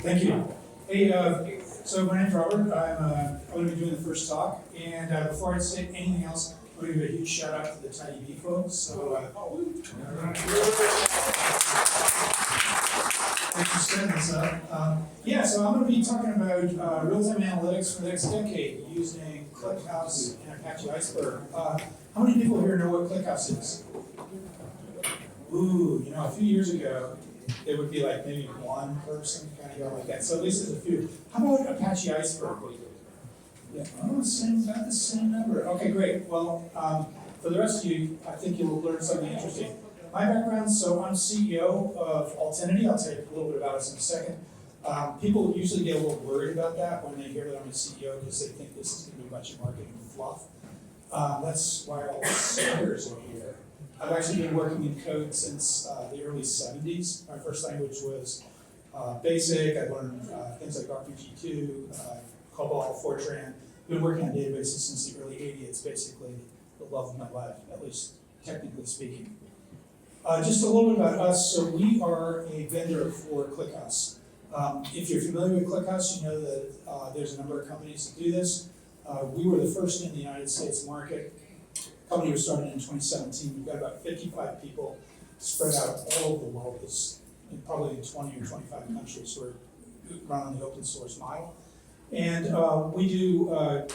Thank you. Hey, so my name's Robert. I'm going to be doing the first talk. And before I say anything else, I'm going to give a huge shout out to the TiDB folks. So, thanks for setting this up. Yeah, so I'm going to be talking about real-time analytics for the next decade using ClickHouse and Apache Iceberg. How many people here know what ClickHouse is? Ooh, you know, a few years ago, it would be like maybe one person kind of go like that. So at least there's a few. How about Apache Iceberg? Yeah, oh, about the same number. Okay, great. Well, for the rest of you, I think you'll learn something interesting. My background, so I'm CEO of Altinity. I'll tell you a little bit about us in a second. People usually get a little worried about that when they hear that I'm a CEO because they think this is going to be a bunch of marketing fluff. That's why all the starters are here. I've actually been working in code since the early 70s. My first language was BASIC. I learned things like RPG2, COBOL, Fortran. I've been working on databases since the early 80s. It's basically the love of my life, at least technically speaking. Just a little bit about us. So we are a vendor for ClickHouse. If you're familiar with ClickHouse, you know that there's a number of companies that do this. We were the first in the United States market. The company was started in 2017. We've got about 55 people spread out all over the world. It's probably in 20 or 25 countries who are run on the open source model. And we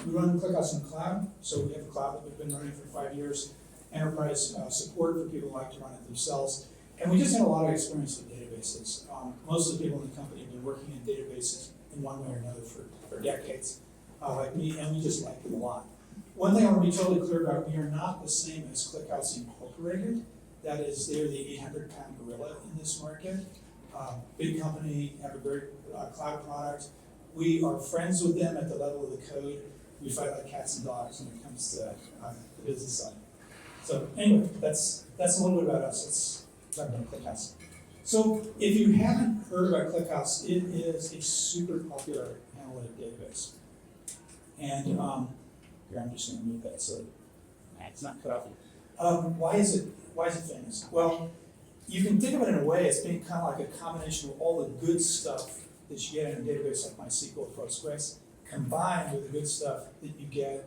run ClickHouse in the cloud. So we have a cloud that we've been running for 5 years. Enterprise support for people who like to run it themselves. And we just have a lot of experience with databases. Most of the people in the company have been working in databases in one way or another for decades, like me, and we just like it a lot. One thing I want to be totally clear about, we are not the same as ClickHouse Incorporated. That is, they're the 800-pound gorilla in this market. Big company, have a great cloud product. We are friends with them at the level of the code. We fight like cats and dogs when it comes to the business side. So anyway, that's a little bit about us. Let's talk about ClickHouse. So if you haven't heard about ClickHouse, it is a super popular analytic database. And here, I'm just going to move that so it's not cut off. Why is it famous? Well, you can think of it in a way as being kind of like a combination of all the good stuff that you get in a database like MySQL or Postgres, combined with the good stuff that you get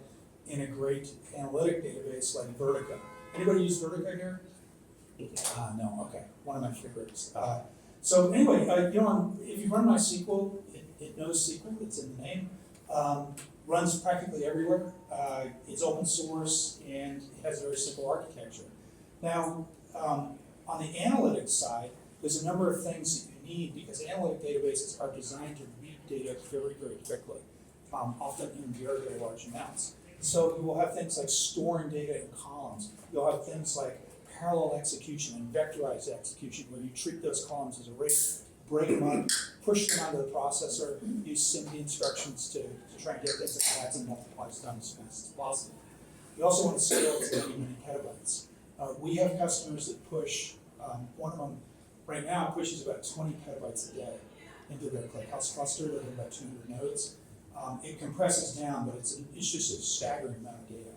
in a great analytic database like Vertica. Anybody use Vertica here? No, okay, one of my favorites. So anyway, if you run MySQL, it knows SQL, it's in the name. Runs practically everywhere. It's open source and it has a very simple architecture. Now, on the analytics side, there's a number of things that you need because analytic databases are designed to read data very, very quickly, often in very, very large amounts. So you will have things like storing data in columns. You'll have things like parallel execution and vectorized execution where you treat those columns as arrays, break them up, push them onto the processor, use SIMD instructions to try and get things like adds and multiplies done as fast as possible. You also want to scale to many, many petabytes. We have customers that push, one of them right now pushes about 20 petabytes a day into their ClickHouse cluster. They have about 200 nodes. It compresses down, but it's just a staggering amount of data.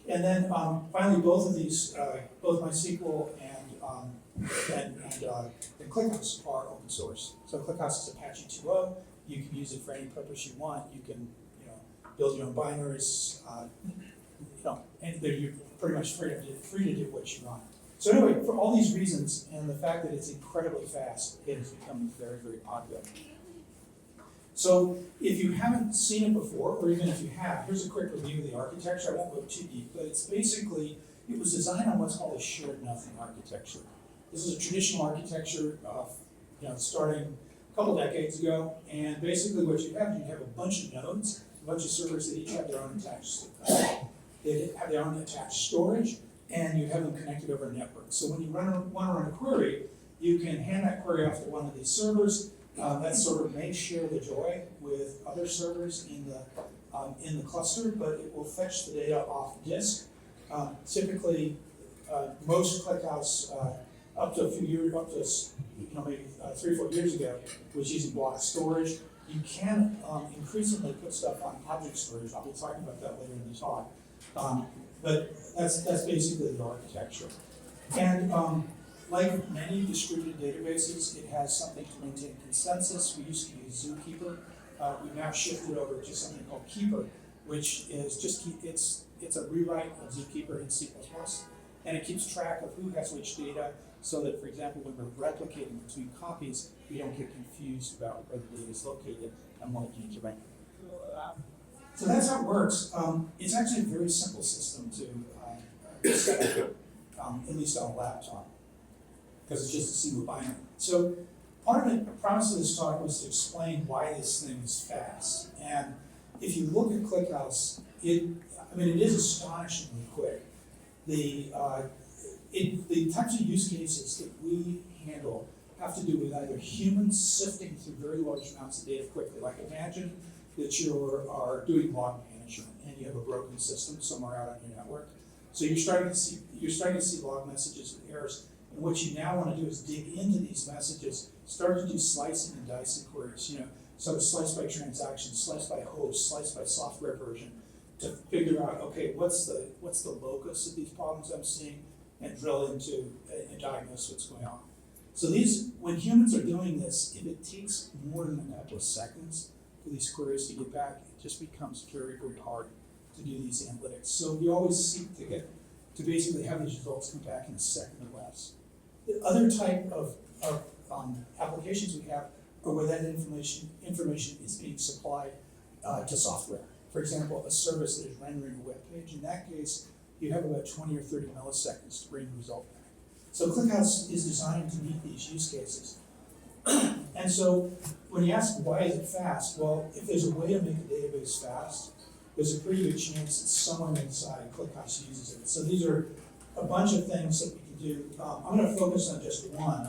And then finally, both of these, both MySQL and ClickHouse are open source. So ClickHouse is Apache 2.0. You can use it for any purpose you want. You can, build your own binaries. And you're pretty much free to do what you want. So anyway, for all these reasons and the fact that it's incredibly fast, it has become very, very popular. So if you haven't seen it before, or even if you have, here's a quick review of the architecture. I won't go too deep, but it's basically, it was designed on what's called a shared nothing architecture. This is a traditional architecture, starting a couple decades ago, and basically what you have a bunch of nodes, a bunch of servers that each have their own attached, they have their own attached storage, and you have them connected over a network. So when you want to run a query, you can hand that query off to one of these servers. That server may share the joy with other servers in the cluster, but it will fetch the data off disk. Typically, most ClickHouse up to maybe 3 or 4 years ago was using block storage. You can increasingly put stuff on object storage. I'll be talking about that later in the talk. But that's basically the architecture. And like many distributed databases, it has something to maintain consensus. We used to use Zookeeper. We've now shifted over to something called Keeper, which is just it's a rewrite of Zookeeper in C++, and it keeps track of who has which data, so that, for example, when we're replicating between copies, we don't get confused about where the data is located and what it needs to rank. So that's how it works. It's actually a very simple system to set up, at least on a laptop, because it's just a single binary. So part of the promise of this talk was to explain why this thing is fast. And if you look at ClickHouse, it is astonishingly quick. The types of use cases that we handle have to do with either humans sifting through very large amounts of data quickly. Like imagine that you are doing log management and you have a broken system somewhere out on your network. So you're starting to see log messages with errors. And what you now want to do is dig into these messages, start to do slicing and dicing queries. So slice by transaction, slice by host, slice by software version, to figure out, okay, what's the locus of these problems I'm seeing, and drill into and diagnose what's going on. So when humans are doing this, if it takes more than a couple of seconds for these queries to get back, it just becomes very, very hard to do these analytics. So we always seek to basically have these results come back in a second or less. The other type of applications we have are where that information is being supplied to software. For example, a service that is rendering a web page. In that case, you have about 20 or 30 milliseconds to bring the result back. So ClickHouse is designed to meet these use cases. And so when you ask why is it fast, well, if there's a way to make a database fast, there's a pretty good chance that someone inside ClickHouse uses it. So these are a bunch of things that we can do. I'm going to focus on just one,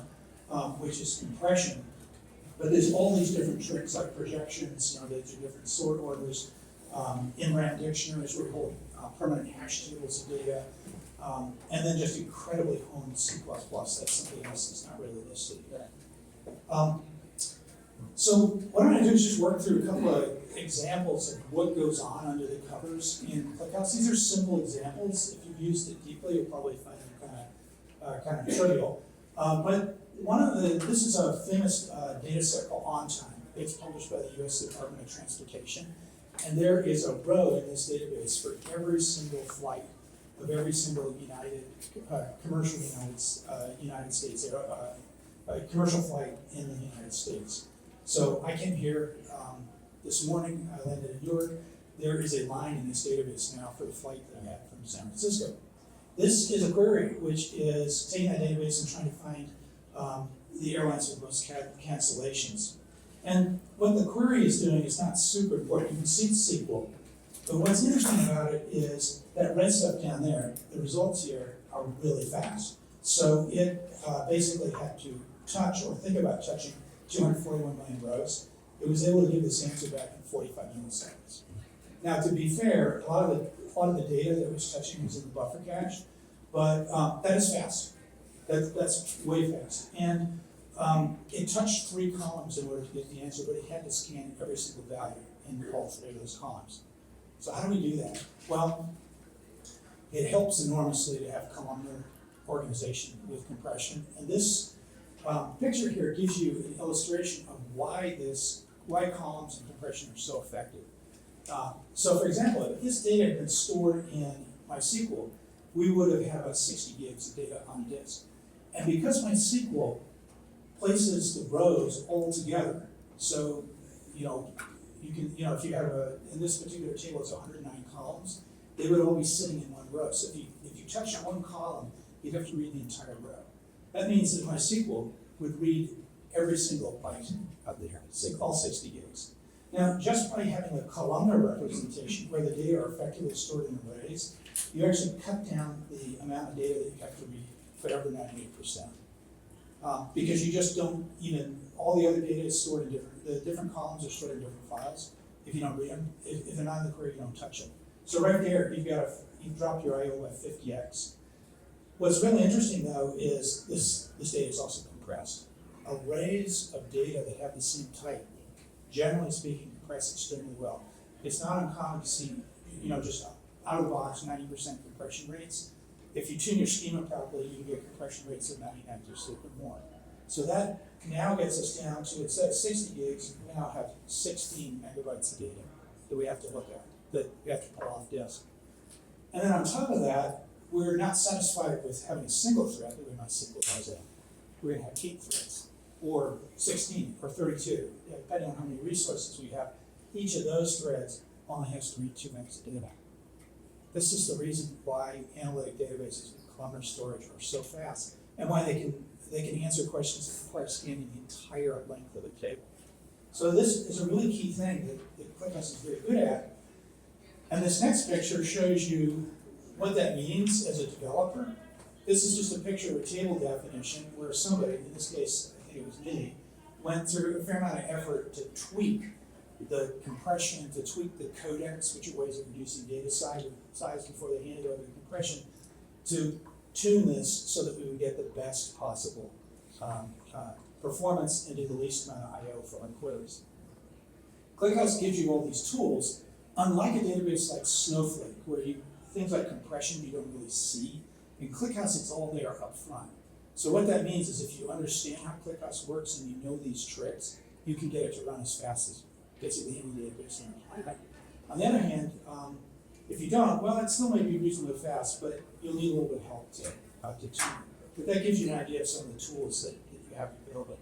which is compression. But there's all these different tricks like projections, there's different sort orders, in-RAM dictionaries where we hold permanent hash tables of data, and then just incredibly honed C++. That's something else that's not really listed here. So what I'm going to do is just work through a couple of examples of what goes on under the covers in ClickHouse. These are simple examples. If you've used it deeply, you'll probably find them kind of trivial. But this is a famous data set called OnTime. It's published by the US Department of Transportation. And there is a row in this database for every single flight of every single commercial United States, commercial flight in the United States. So I came here this morning, I landed in Newark. There is a line in this database now for the flight that I had from San Francisco. This is a query which is taking that database and trying to find the airlines with most cancellations. And what the query is doing is not super important. You can see it's SQL. But what's interesting about it is that red stuff down there, the results here are really fast. So it basically had to touch or think about touching 241 million rows. It was able to give this answer back in 45 milliseconds. Now, to be fair, a lot of the data that it was touching was in the buffer cache, but that is fast. That's way fast. And it touched 3 columns in order to get the answer, but it had to scan every single value in all 3 of those columns. So how do we do that? Well, it helps enormously to have columnar organization with compression. And this picture here gives you an illustration of why columns and compression are so effective. So for example, if this data had been stored in MySQL, we would have had about 60 gigs of data on disk. And because MySQL places the rows all together, so you can, if you have in this particular table it's 109 columns, they would all be sitting in one row. So if you touch one column, you'd have to read the entire row. That means that MySQL would read every single byte of there, all 60 gigs. Now, just by having a columnar representation where the data are effectively stored in arrays, you actually cut down the amount of data that you have to read for every 98%. Because you just don't all the other data is stored in the different columns are stored in different files. If you don't read them, if they're not in the query, you don't touch them. So right there, you've dropped your I/O by 50x. What's really interesting though is this data is also compressed. Arrays of data that have the same type, generally speaking, compress extremely well. It's not uncommon to see, just out of the box 90% compression rates. if you tune your schema properly, you can get compression rates of 99% or more. So that now gets us down to, instead of 60 gigs, we now have 16 megabytes of data that we have to look at, that we have to pull off disk. And then on top of that, we're not satisfied with having a single thread that we might synchronize that. We're gonna have 8 threads, or 16, or 32, depending on how many resources we have. Each of those threads only has to read 2 megs of data. This is the reason why analytic databases with columnar storage are so fast, and why they can answer questions that require scanning the entire length of a table. So this is a really key thing that ClickHouse is very good at. And this next picture shows you what that means as a developer. This is just a picture of a table definition where somebody, in this case, I think it was me, went through a fair amount of effort to tweak the compression, to tweak the codecs, which are ways of reducing data size before they hand it over to compression, to tune this so that we would get the best possible performance and do the least amount of I/O for our queries. ClickHouse gives you all these tools, unlike a database like Snowflake, where things like compression you don't really see. In ClickHouse, it's all there up front. So what that means is if you understand how ClickHouse works and you know these tricks, you can get it to run as fast as basically any database on the planet. On the other hand, if you don't, well, it still may be reasonably fast, but you'll need a little bit of help to tune it. But that gives you an idea of some of the tools that you have available.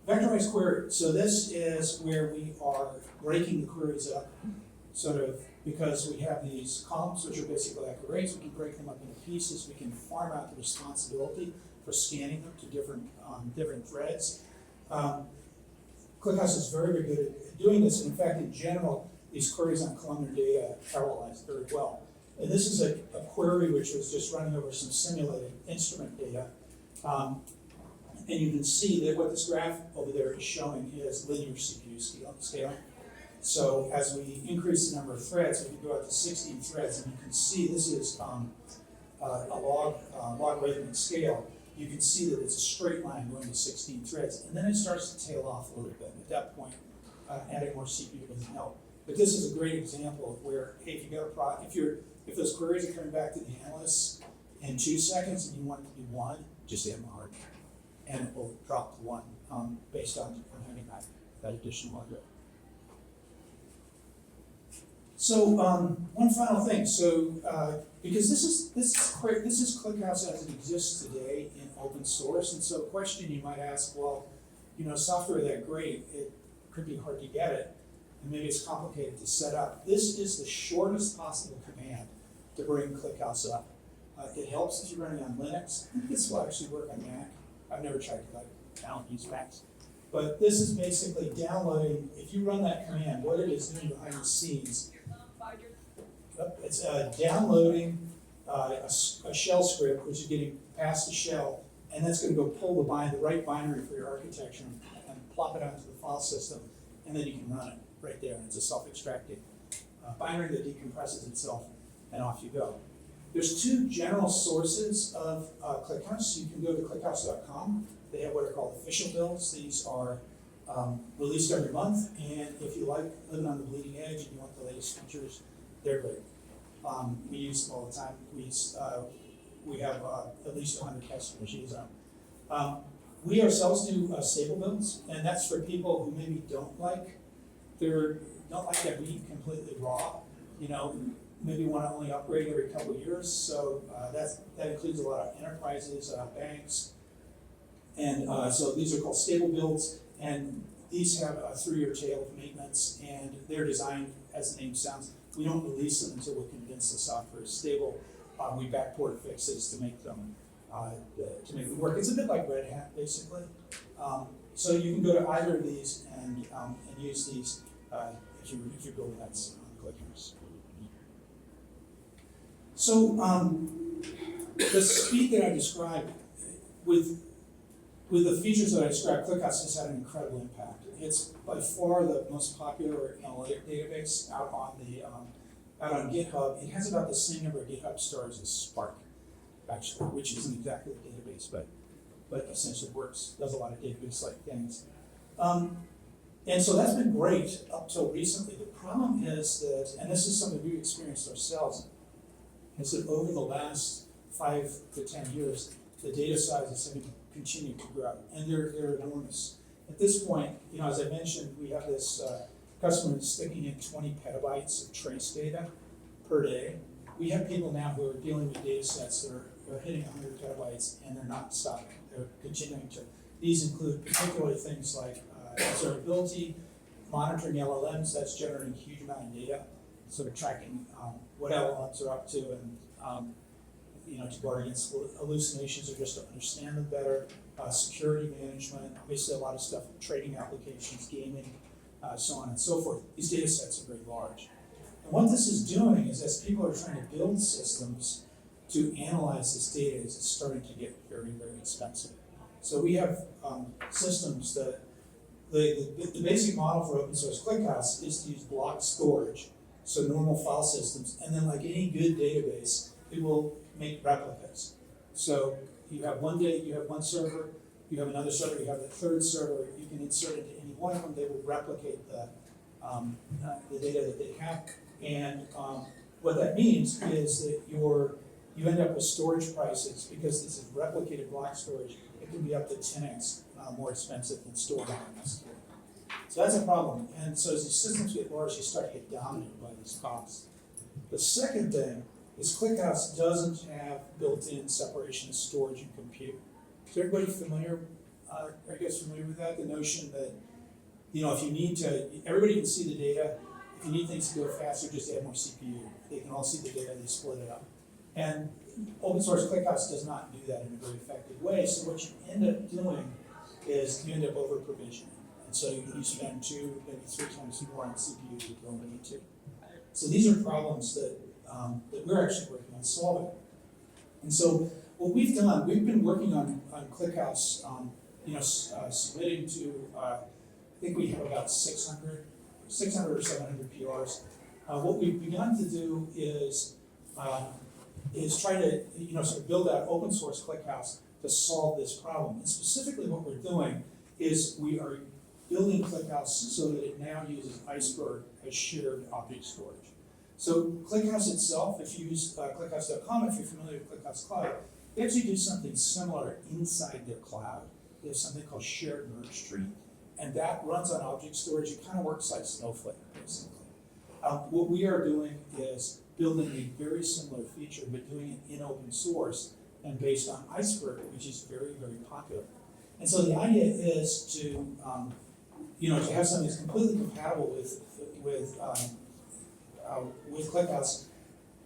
Vectorized query. So this is where we are breaking the queries up, sort of, because we have these columns, which are basically like arrays. We can break them up into pieces. We can farm out the responsibility for scanning them to different threads. ClickHouse is very, very good at doing this. And in fact, in general, these queries on columnar data parallelize very well. And this is a query which was just running over some simulated instrument data. And you can see that what this graph over there is showing is linear CPU scaling. So as we increase the number of threads, we can go out to 16 threads, and you can see this is a logarithmic scale. You can see that it's a straight line going to 16 threads, and then it starts to tail off a little bit. At that point, adding more CPU doesn't help. But this is a great example of where, hey, if you got if those queries are coming back to the analysts in 2 seconds and you want it to be 1, just add more hardware, and it will drop to 1 based on having that additional hardware. So one final thing. So because this is ClickHouse as it exists today in open source, and so a question you might ask, well, software that great, it could be hard to get it, and maybe it's complicated to set up. This is the shortest possible command to bring ClickHouse up. It helps if you're running on Linux. This will actually work on Mac. I've never tried to I don't use Macs. But this is basically downloading, if you run that command, what it is doing behind the scenes, it's downloading a shell script, which is getting past the shell, and that's going to go pull the right binary for your architecture and plop it onto the file system, and then you can run it right there. And it's a self-extracting binary that decompresses itself, and off you go. There's 2 general sources of ClickHouse. You can go to clickhouse.com. They have what are called official builds. These are released every month, and if you like living on the bleeding edge and you want the latest features, they're great. We use them all the time. We have at least 100 customers use them. We ourselves do stable builds, and that's for people who maybe don't like that read completely raw. Maybe want to only upgrade every couple of years. So that includes a lot of enterprises, banks, and so these are called stable builds, and these have a 3-year tail of maintenance, and they're designed, as the name sounds, we don't release them until we're convinced the software is stable. We backport fixes to make them work. It's a bit like Red Hat, basically. So you can go to either of these and use these if you're building that on ClickHouse. So the speed that I described with the features that I described, ClickHouse has had an incredible impact. It's by far the most popular analytic database out on GitHub. It has about the same number of GitHub stars as Spark, actually, which isn't exactly a database, but essentially does a lot of database-like things. And so that's been great up till recently. The problem is that, and this is something we've experienced ourselves, is that over the last 5 to 10 years, the data sizes have continued to grow, and they're enormous. At this point, as I mentioned, we have this customer that's sticking in 20 petabytes of trace data per day. We have people now who are dealing with data sets that are hitting 100 petabytes, and they're not stopping. They're continuing to. These include particularly things like observability, monitoring LLMs, that's generating a huge amount of data, sort of tracking what LLMs are up to, and to guard against hallucinations or just to understand them better, security management, obviously a lot of stuff, trading applications, gaming, so on and so forth. These data sets are very large. And what this is doing is, as people are trying to build systems to analyze this data, it's starting to get very, very expensive. So we have systems that the basic model for open source ClickHouse is to use block storage, so normal file systems, and then like any good database, it will make replicas. So you have one server, you have another server, you have the third server, you can insert into any one of them, they will replicate the data that they have. And what that means is that you end up with storage prices, because this is replicated block storage, it can be up to 10x more expensive than stored on MS. So that's a problem. And so as these systems get large, you start to get dominated by these costs. The second thing is ClickHouse doesn't have built-in separation of storage and compute. Is everybody familiar? Are you guys familiar with that? The notion that, if you need to, everybody can see the data. If you need things to go faster, just add more CPU. They can all see the data, they split it up. And open source ClickHouse does not do that in a very effective way. So what you end up doing is you end up over provisioning. And so you spend 2, maybe 3 times more on CPU than you don't need to. So these are problems that we're actually working on solving. And so what we've done, we've been working on ClickHouse, submitting to, I think we have about 600 or 700 PRs. What we've begun to do is try to sort of build out open source ClickHouse to solve this problem. And specifically what we're doing is we are building ClickHouse so that it now uses Iceberg as shared object storage. So ClickHouse itself, if you use ClickHouse.com, if you're familiar with ClickHouse Cloud, they actually do something similar inside their cloud. They have something called shared merge tree, and that runs on object storage. It kind of works like Snowflake, basically. What we are doing is building a very similar feature, but doing it in open source and based on Iceberg, which is very, very popular. And so the idea is to have something that's completely compatible with ClickHouse,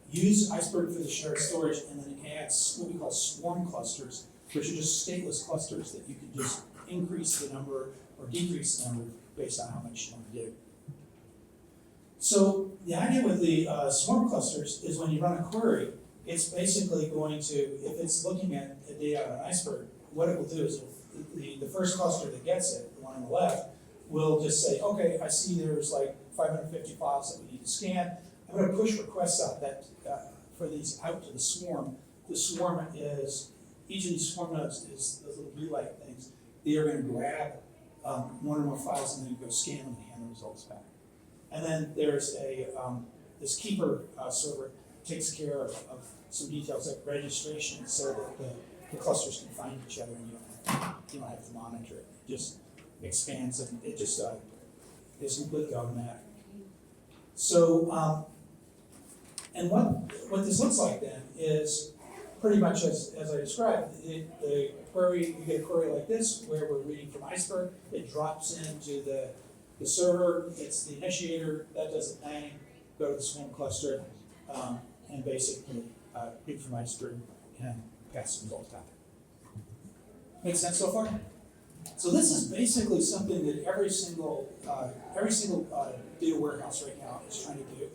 use Iceberg for the shared storage, and then add what we call swarm clusters, which are just stateless clusters that you can just increase the number or decrease the number based on how much you want to do. So the idea with the swarm clusters is when you run a query, it's basically going to, if it's looking at data on Iceberg, what it will do is the first cluster that gets it, the one on the left, will just say, okay, I see there's like 550 files that we need to scan. I'm going to push requests out for these out to the swarm. The swarm is, each of these swarm nodes is those little blue light things. They are going to grab one or more files and then go scan them and hand the results back. And then there's this keeper server takes care of some details like registration, so that the clusters can find each other and you don't have to monitor it. It just expands and it just is completely automatic. So, and what this looks like then is pretty much as I described. The query, you get a query like this where we're reading from Iceberg. It drops into the server. It's the initiator that does the planning. Go to the swarm cluster and basically read from Iceberg and pass the results back. Make sense so far? So this is basically something that every single data warehouse right now is trying to do.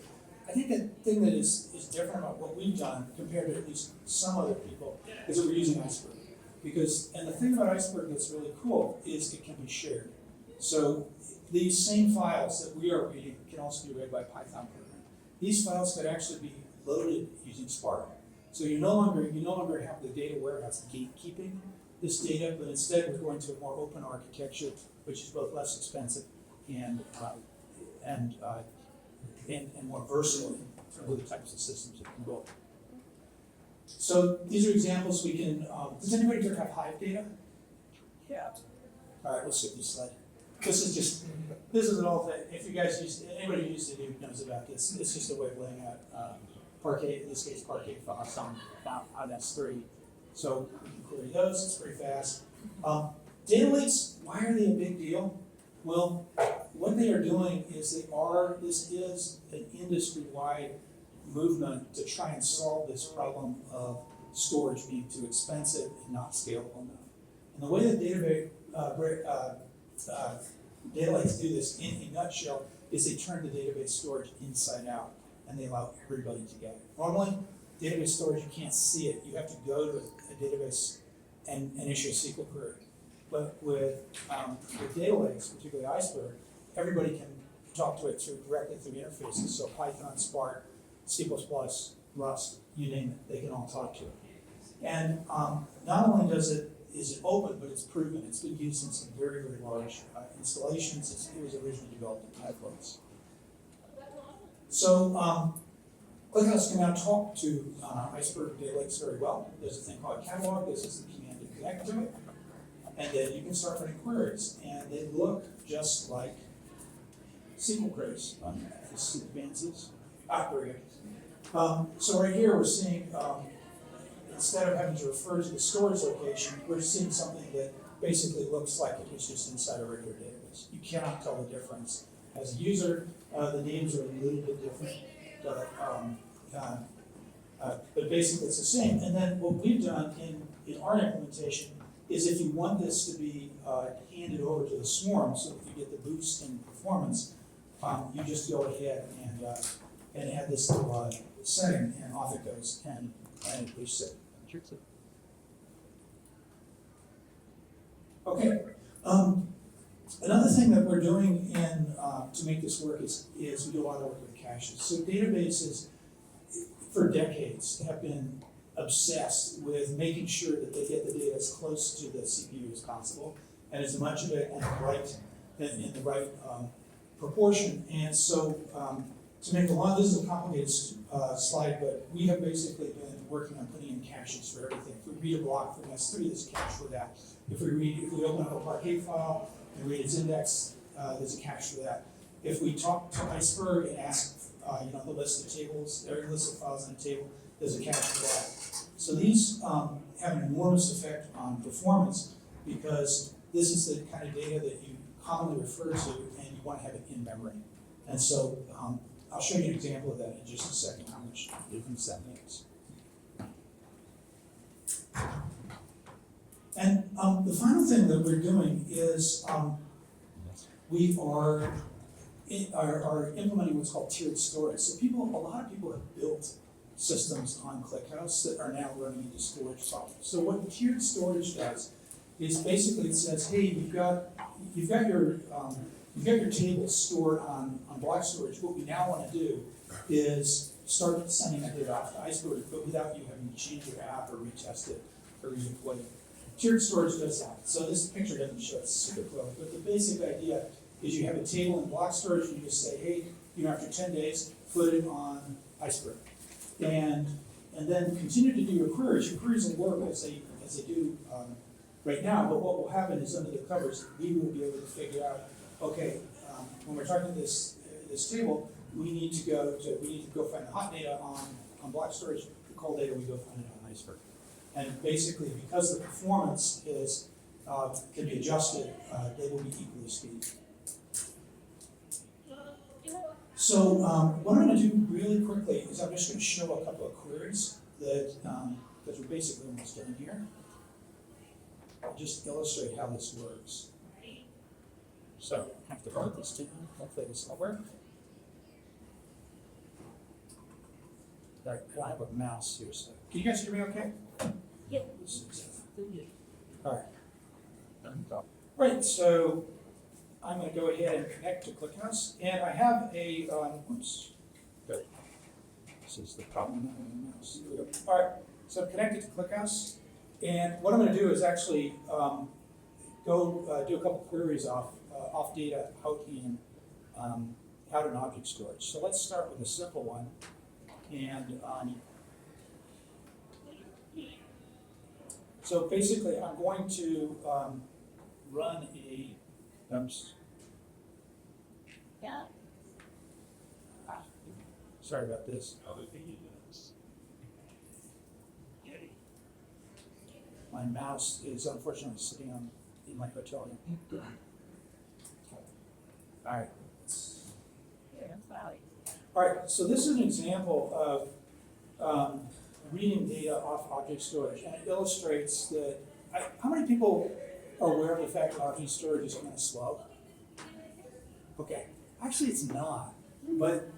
I think the thing that is different about what we've done compared to at least some other people is that we're using Iceberg. And the thing about Iceberg that's really cool is it can be shared. So these same files that we are reading can also be read by Python program. These files could actually be loaded using Spark. So you no longer have the data warehouse gatekeeping this data, but instead we're going to a more open architecture, which is both less expensive and more versatile in terms of the types of systems it can build. So these are examples we can, does anybody here have Hive data? Yeah. All right, we'll skip this slide. This is an old thing. If you guys anybody who used Hadoop knows about this. It's just a way of laying out Parquet, in this case Parquet files on S3. So we can query those, it's pretty fast. Data lakes, why are they a big deal? Well, what they are doing is this is an industry-wide movement to try and solve this problem of storage being too expensive and not scalable enough. And the way that data lakes do this in a nutshell is they turn the database storage inside out and they allow everybody to get it. Normally, database storage, you can't see it. You have to go to a database and issue a SQL query. But with data lakes, particularly Iceberg, everybody can talk to it directly through interfaces. So Python, Spark, C++, Rust, you name it, they can all talk to it. And not only is it open, but it's proven. It's been used in some very, very large installations. It was originally developed in Petabytes. So ClickHouse can now talk to Iceberg data lakes very well. There's a thing called catalog. This is the command to connect to it. And then you can start running queries. And they look just like SQL queries. This advances. There we go. So right here we're seeing, instead of having to refer to the storage location, we're seeing something that basically looks like it was just inside a regular database. You cannot tell the difference. As a user, the names are a little bit different, but basically it's the same. And then what we've done in our implementation is if you want this to be handed over to the swarm so that you get the boost in performance, you just go ahead and add this little setting, and off it goes, and it boosts it. Okay. Another thing that we're doing to make this work is we do a lot of work with caches. So databases, for decades, have been obsessed with making sure that they get the data as close to the CPU as possible, and as much of it in the right proportion. And so, to make this is a complicated slide, but we have basically been working on putting in caches for everything. If we read a block from S3, there's a cache for that. If we open up a Parquet file and read its index, there's a cache for that. If we talk to Iceberg and ask, the list of tables, every list of files in a table, there's a cache for that. So these have an enormous effect on performance because this is the kind of data that you commonly refer to and you want to have it in memory. And so I'll show you an example of that in just a second, how much difference that makes. And the final thing that we're doing is we are implementing what's called tiered storage. So a lot of people have built systems on ClickHouse that are now running into storage problems. So what tiered storage does is basically it says, hey, you've got your tables stored on block storage. What we now want to do is start sending that data off to Iceberg, but without you having to change your app or retest it or redeploy it. Tiered storage does that. So this picture doesn't show it super clearly, but the basic idea is you have a table in block storage and you just say, hey, after 10 days, put it on Iceberg. And then continue to do your queries. Your queries will work as they do right now, but what will happen is under the covers, we will be able to figure out, okay, when we're talking this table, we need to go find the hot data on block storage. The cold data, we go find it on Iceberg. And basically, because the performance can be adjusted, they will be equally speedy. So what I'm going to do really quickly is I'm just going to show a couple of queries that because we're basically almost done here. I'll just illustrate how this works. So I have to write this down. Hopefully this will work. I have a mouse here, so can you guys hear me okay? Yep. All right. Right, so I'm going to go ahead and connect to ClickHouse, and I have a, oops, good. This is the problem, not having a mouse. Here we go. All right, so I'm connected to ClickHouse, and what I'm going to do is actually go do a couple queries off off data out in object storage. So let's start with a simple one. And so basically, I'm going to run a, oops. Yeah. Sorry about this. My mouse is unfortunately sitting in my hotel room. All right. All right, so this is an example of reading data off object storage, and it illustrates that, how many people are aware of the fact that object storage is kind of slow? Okay, actually it's not, but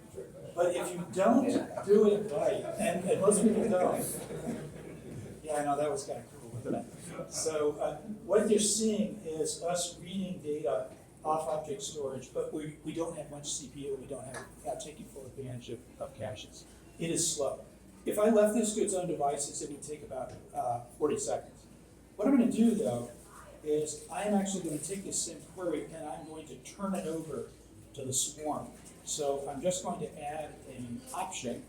if you don't do it right, and most people don't, yeah, I know, that was kind of cool, wasn't it? So what you're seeing is us reading data off object storage, but we don't have much CPU, we don't have taking full advantage of caches. It is slow. If I left this to its own devices, it would take about 40 seconds. What I'm going to do, though, is I am actually going to take this same query and I'm going to turn it over to the swarm. So I'm just going to add an option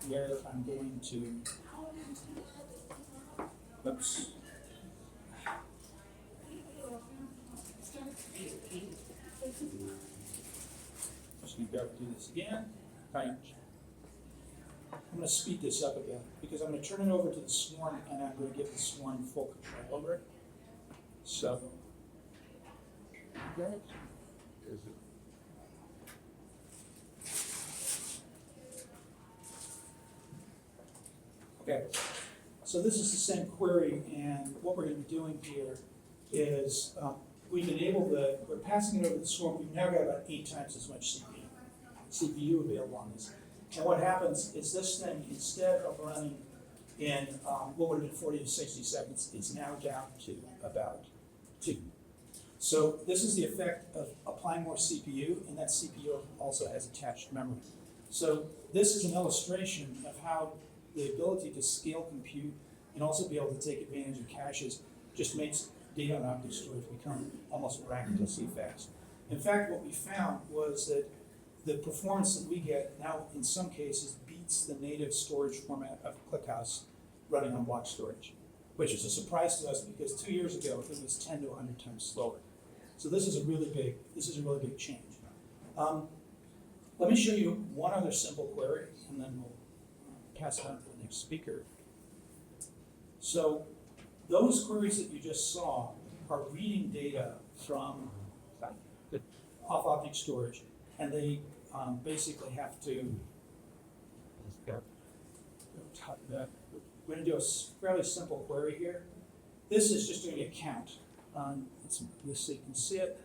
where I'm going to, oops. Just going to go do this again. I'm going to speed this up again because I'm going to turn it over to the swarm and I'm going to give the swarm full control over it. So, good. Okay, so this is the same query, and what we're going to be doing here is we've enabled we're passing it over to the swarm. We've now got about 8 times as much CPU available on this. And what happens is this thing, instead of running in what would have been 40 to 60 seconds, is now down to about 2. So this is the effect of applying more CPU, and that CPU also has attached memory. So this is an illustration of how the ability to scale compute and also be able to take advantage of caches just makes data and object storage become almost miraculously fast. In fact, what we found was that the performance that we get now, in some cases, beats the native storage format of ClickHouse running on block storage, which is a surprise to us because 2 years ago it was 10 to 100 times slower. So this is a really big change. Let me show you one other simple query, and then we'll pass it on to the next speaker. So those queries that you just saw are reading data from off object storage, and they basically have to. We're going to do a fairly simple query here. This is just doing a count. This so you can see it.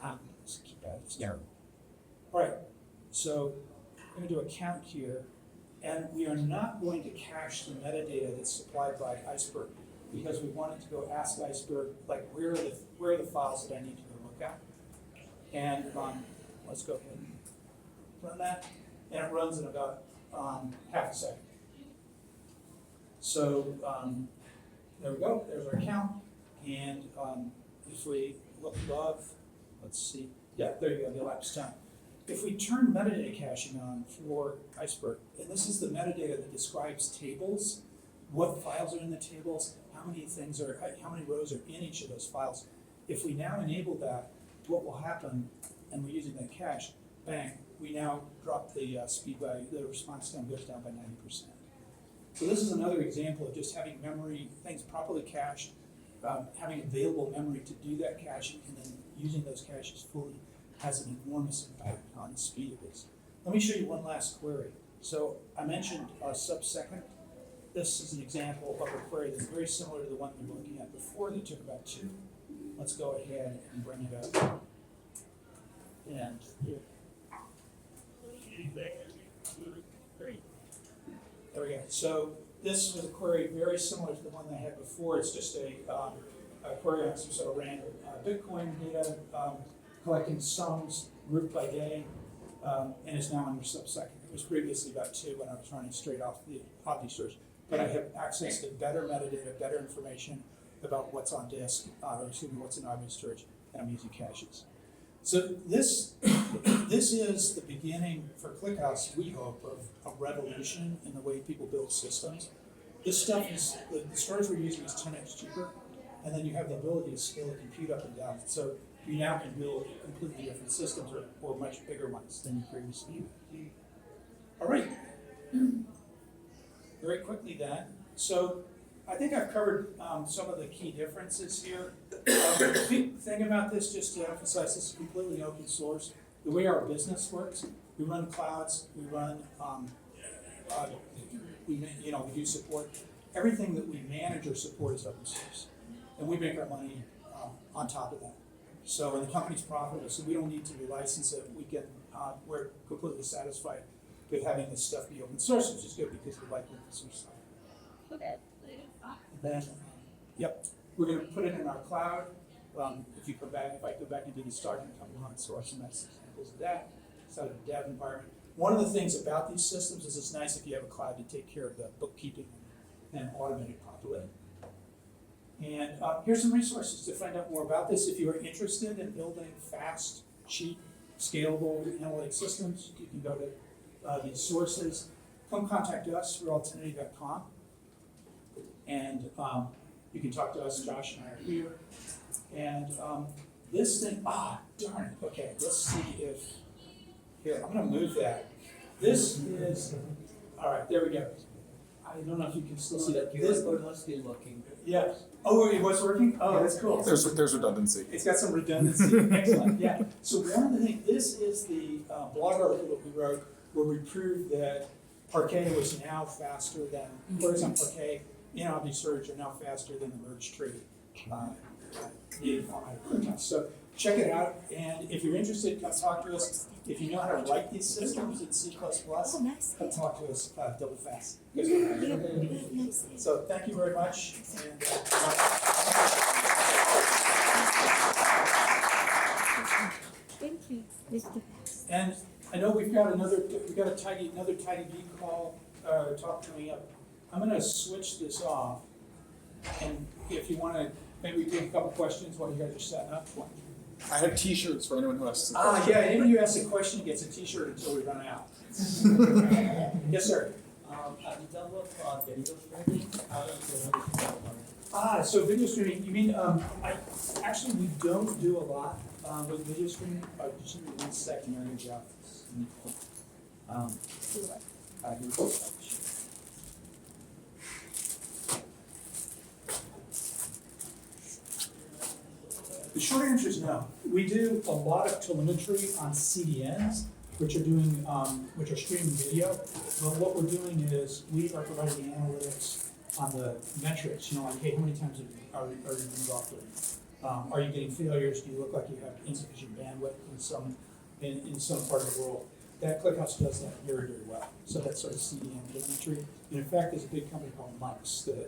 Let's keep that. It's narrow. All right. So we're going to do a count here, and we are not going to cache the metadata that's supplied by Iceberg because we wanted to go ask Iceberg, like, where are the files that I need to go look at? And let's go ahead and run that, and it runs in about half a second. So there we go. There's our count, and if we look above, let's see. Yeah, there you go. The elapsed time. If we turn metadata caching on for Iceberg, and this is the metadata that describes tables, what files are in the tables, how many rows are in each of those files. If we now enable that, what will happen, and we're using that cache, bang, we now drop the speed value, the response time goes down by 90%. So this is another example of just having memory, things properly cached, having available memory to do that caching, and then using those caches fully has an enormous impact on the speed of this. Let me show you one last query. So I mentioned sub-second. This is an example of a query that's very similar to the one we were looking at before that took about 2. Let's go ahead and bring it up. And here. There we go. So this was a query very similar to the one I had before. It's just a query on some sort of random Bitcoin data, collecting sums grouped by day, and is now under sub-second. It was previously about 2 when I was running straight off the object storage. But I have access to better metadata, better information, about what's on disk, or excuse me, what's in object storage, and I'm using caches. So this is the beginning for ClickHouse, we hope, of a revolution in the way people build systems. This stuff is, the storage we're using is 10x cheaper, and then you have the ability to scale the compute up and down. So you now can build completely different systems or much bigger ones than you previously did. All right. Very quickly then. So I think I've covered some of the key differences here. The big thing about this, just to emphasize, this is completely open source. The way our business works, we run clouds, we run, we do support. Everything that we manage or support is open source. And we make our money on top of that. So when the company's profitable, so we don't need to relicense it. We can, we're completely satisfied with having this stuff be open source, which is good because we like open source stuff. Then, yep, we're going to put it in our cloud. If I go back into the start and come on source, and that's examples of that. It's out of a dev environment. One of the things about these systems is it's nice if you have a cloud to take care of the bookkeeping and automate it properly. And here's some resources to find out more about this. If you are interested in building fast, cheap, scalable analytic systems, you can go to these sources. Come contact us through altinity.com. And you can talk to us, Josh and I are here. And this thing, darn it. Okay, let's see if, here, I'm gonna move that. This is, all right, there we go. I don't know if you can still see that. This code was still working. Yeah. Oh, it was working? Oh, that's cool. There's redundancy. It's got some redundancy. Excellent. Yeah. So one of the things, this is the blog article that we wrote where we proved that Parquet was now faster than, horizontal Parquet in object storage are now faster than the merge tree native format of ClickHouse. So check it out, and if you're interested, come talk to us. If you know how to write these systems in C++, come talk to us double fast. So thank you very much. And, thank you, Mr. and I know we've got another TiDB call talk coming up. I'm going to switch this off, and if you want to, maybe we take a couple questions while you guys are setting up. I have T-shirts for anyone who asks. Yeah, anyone who asks a question gets a T-shirt until we run out. Yes, sir. In terms of video streaming, how does So video streaming, you mean, actually we don't do a lot with video streaming. Just give me 1 second, I'm going to drop this. Here's the The short answer is no. We do a lot of telemetry on CDNs, which are streaming video. But what we're doing is we are providing analytics on the metrics. Like, hey, how many times are you being operating? Are you getting failures? Do you look like you have insufficient bandwidth in some part of the world? That ClickHouse does that very, very well. So that's sort of CDN telemetry. And in fact, there's a big company called Mike's they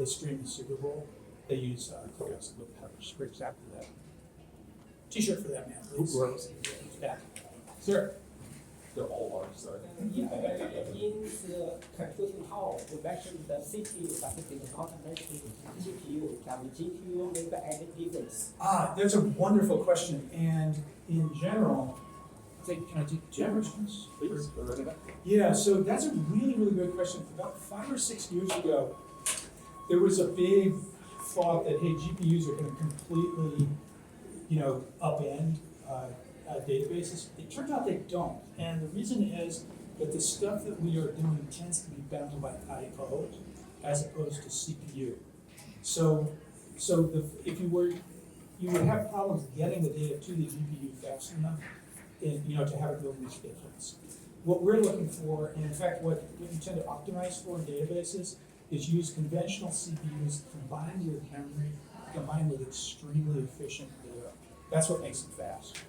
stream the Super Bowl. They use ClickHouse to build coverage for exactly that. T-shirt for that man, please. Back. Sir. They're all large, sorry. in the computing power, we mentioned the CPU, but it is not mentioned GPU. Can the GPU make any difference? That's a wonderful question. And in general, can I take questions? Please. Yeah, so that's a really, really good question. About 5 or 6 years ago, there was a big thought that, hey, GPUs are going to completely, upend databases. It turns out they don't. And the reason is that the stuff that we are doing tends to be bound by I/O as opposed to CPU. So if you would have problems getting the data to the GPU fast enough, to have it go make a difference. What we're looking for, and in fact, what you tend to optimize for in databases is use conventional CPUs combined with memory, combined with extremely efficient data. That's what makes it fast.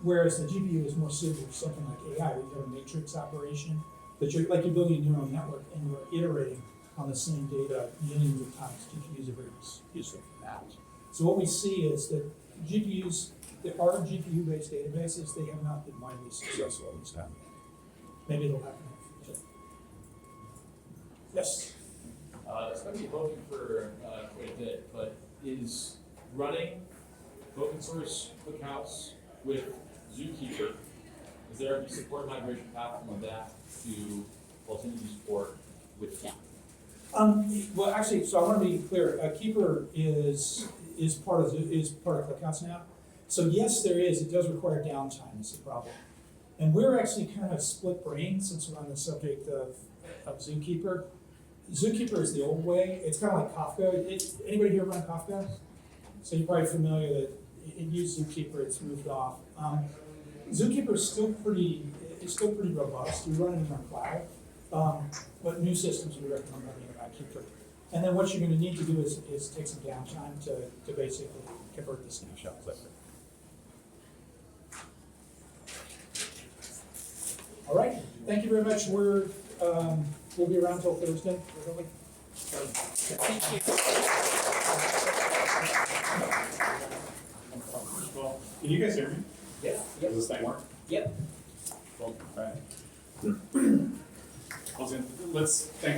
Whereas the GPU is more suited for something like AI, where you have a matrix operation, that you're building a neural network and you're iterating on the same data millions of times. GPUs are very useful for that. So what we see is that GPUs, there are GPU-based databases, they have not been widely successful at this time. Maybe it'll happen in the future. Yes? gonna be voting for quite a bit, but is running open source ClickHouse with Zookeeper, is there a support migration path from that to Altinity support with that? Well, actually, so I want to be clear. Keeper is part of ClickHouse now. So yes, there is. It does require downtime. Is the problem, and we're actually kind of split brain since we're on the subject of Zookeeper. Zookeeper is the old way. It's kind of like Kafka. Anybody here run Kafka? So you're probably familiar that it used Zookeeper. It's moved off. Zookeeper is still pretty robust. We run it in our cloud, but new systems we recommend running about Keeper. And then what you're going to need to do is take some downtime to basically convert the snapshots. All right. Thank you very much. We'll be around till Thursday. Thank you. Can you guys hear me? Yeah, Does this thing work? Yep. Cool. All right. Let's thank our